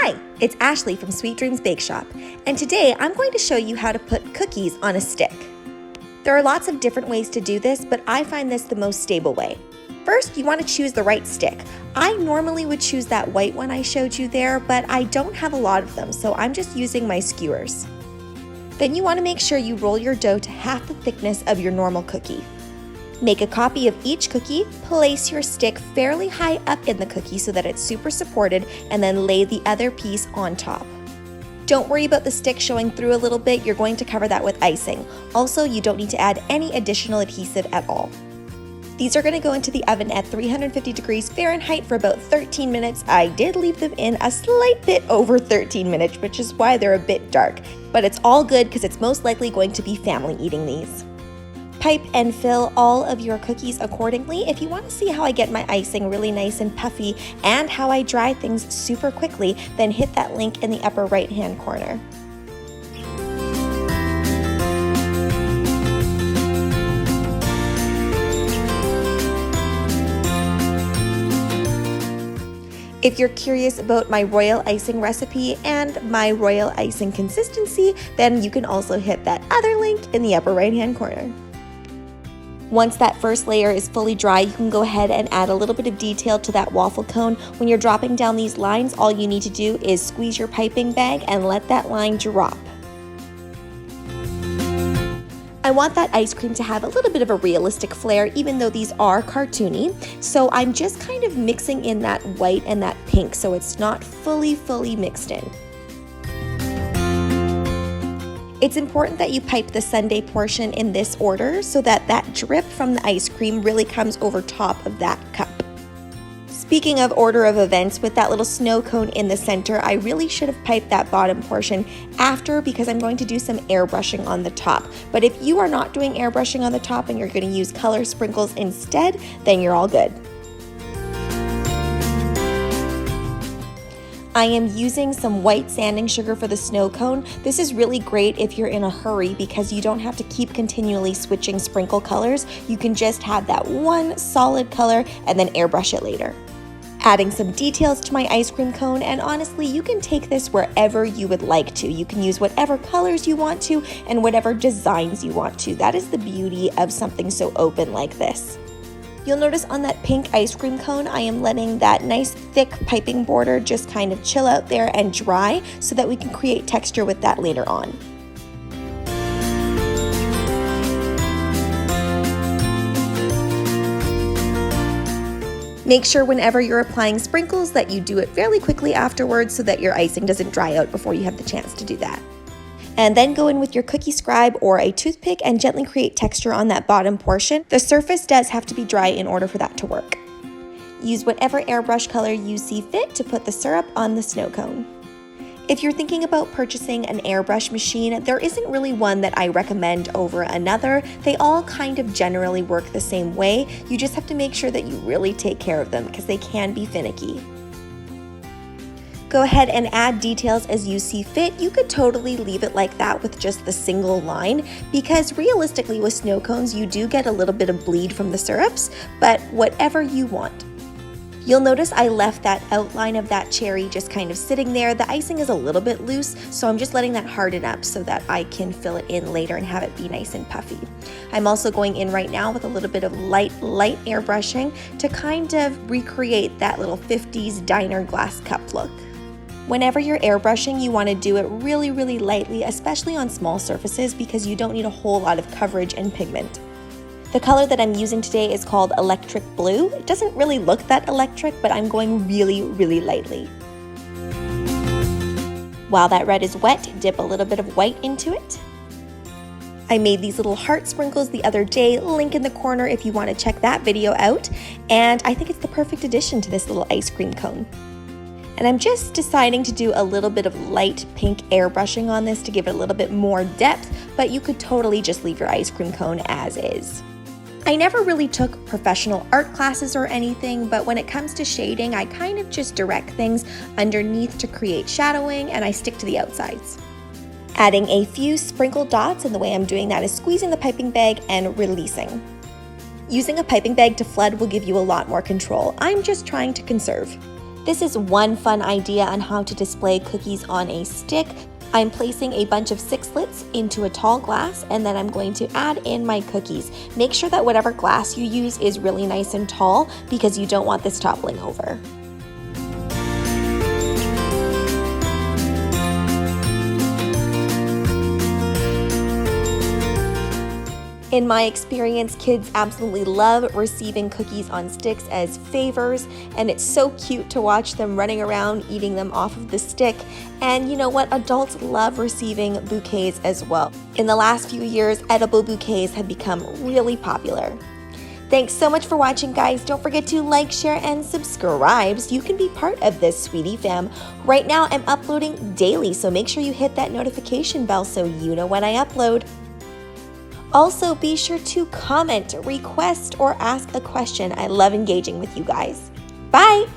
Hi, it's Ashleigh from Sweet Dreams Bake Shop, and today I'm going to show you how to put cookies on a stick. There are lots of different ways to do this, but I find this the most stable way. First, you want to choose the right stick. I normally would choose that white one I showed you there, but I don't have a lot of them, so I'm just using my skewers. Then you want to make sure you roll your dough to half the thickness of your normal cookie. Make a copy of each cookie, place your stick fairly high up in the cookie so that it's super supported, and then lay the other piece on top. Don't worry about the stick showing through a little bit, you're going to cover that with icing. Also, you don't need to add any additional adhesive at all. These are going to go into the oven at 350 degrees Fahrenheit for about 13 minutes. I did leave them in a slight bit over 13 minutes, which is why they're a bit dark. But it's all good because it's most likely going to be family eating these. Pipe and fill all of your cookies accordingly. If you want to see how I get my icing really nice and puffy and how I dry things super quickly, then hit that link in the upper right hand corner. If you're curious about my royal icing recipe and my royal icing consistency, then you can also hit that other link in the upper right hand corner. Once that first layer is fully dry, you can go ahead and add a little bit of detail to that waffle cone. When you're dropping down these lines, all you need to do is squeeze your piping bag and let that line drop. I want that ice cream to have a little bit of a realistic flair, even though these are cartoony. So I'm just kind of mixing in that white and that pink so it's not fully mixed in. It's important that you pipe the sundae portion in this order so that that drip from the ice cream really comes over top of that cup. Speaking of order of events, with that little snow cone in the center, I really should have piped that bottom portion after because I'm going to do some airbrushing on the top. But if you are not doing airbrushing on the top and you're going to use color sprinkles instead, then you're all good. I am using some white sanding sugar for the snow cone. This is really great if you're in a hurry because you don't have to keep continually switching sprinkle colors. You can just have that one solid color and then airbrush it later. Adding some details to my ice cream cone, and honestly, you can take this wherever you would like to. You can use whatever colors you want to and whatever designs you want to. That is the beauty of something so open like this. You'll notice on that pink ice cream cone, I am letting that nice thick piping border just kind of chill out there and dry so that we can create texture with that later on. Make sure whenever you're applying sprinkles that you do it fairly quickly afterwards so that your icing doesn't dry out before you have the chance to do that. And then go in with your cookie scribe or a toothpick and gently create texture on that bottom portion. The surface does have to be dry in order for that to work. Use whatever airbrush color you see fit to put the syrup on the snow cone. If you're thinking about purchasing an airbrush machine, there isn't really one that I recommend over another. They all kind of generally work the same way. You just have to make sure that you really take care of them because they can be finicky. Go ahead and add details as you see fit. You could totally leave it like that with just the single line because realistically with snow cones you do get a little bit of bleed from the syrups, but whatever you want. You'll notice I left that outline of that cherry just kind of sitting there. The icing is a little bit loose, so I'm just letting that harden up so that I can fill it in later and have it be nice and puffy. I'm also going in right now with a little bit of light airbrushing to kind of recreate that little 50s diner glass cup look. Whenever you're airbrushing, you want to do it really lightly, especially on small surfaces because you don't need a whole lot of coverage and pigment. The color that I'm using today is called Electric Blue. It doesn't really look that electric, but I'm going really lightly. While that red is wet, dip a little bit of white into it. I made these little heart sprinkles the other day, link in the corner if you want to check that video out, and I think it's the perfect addition to this little ice cream cone. And I'm just deciding to do a little bit of light pink airbrushing on this to give it a little bit more depth, but you could totally just leave your ice cream cone as is. I never really took professional art classes or anything, but when it comes to shading, I kind of just direct things underneath to create shadowing and I stick to the outsides. Adding a few sprinkled dots, and the way I'm doing that is squeezing the piping bag and releasing. Using a piping bag to flood will give you a lot more control. I'm just trying to conserve. This is one fun idea on how to display cookies on a stick. I'm placing a bunch of sixlets into a tall glass, and then I'm going to add in my cookies. Make sure that whatever glass you use is really nice and tall because you don't want this toppling over. In my experience, kids absolutely love receiving cookies on sticks as favors, and it's so cute to watch them running around eating them off of the stick. And you know what? Adults love receiving bouquets as well. In the last few years, edible bouquets have become really popular. Thanks so much for watching, guys. Don't forget to like, share, and subscribe so you can be part of this sweetie fam. Right now, I'm uploading daily, so make sure you hit that notification bell so you know when I upload. Also, be sure to comment, request, or ask a question. I love engaging with you guys. Bye!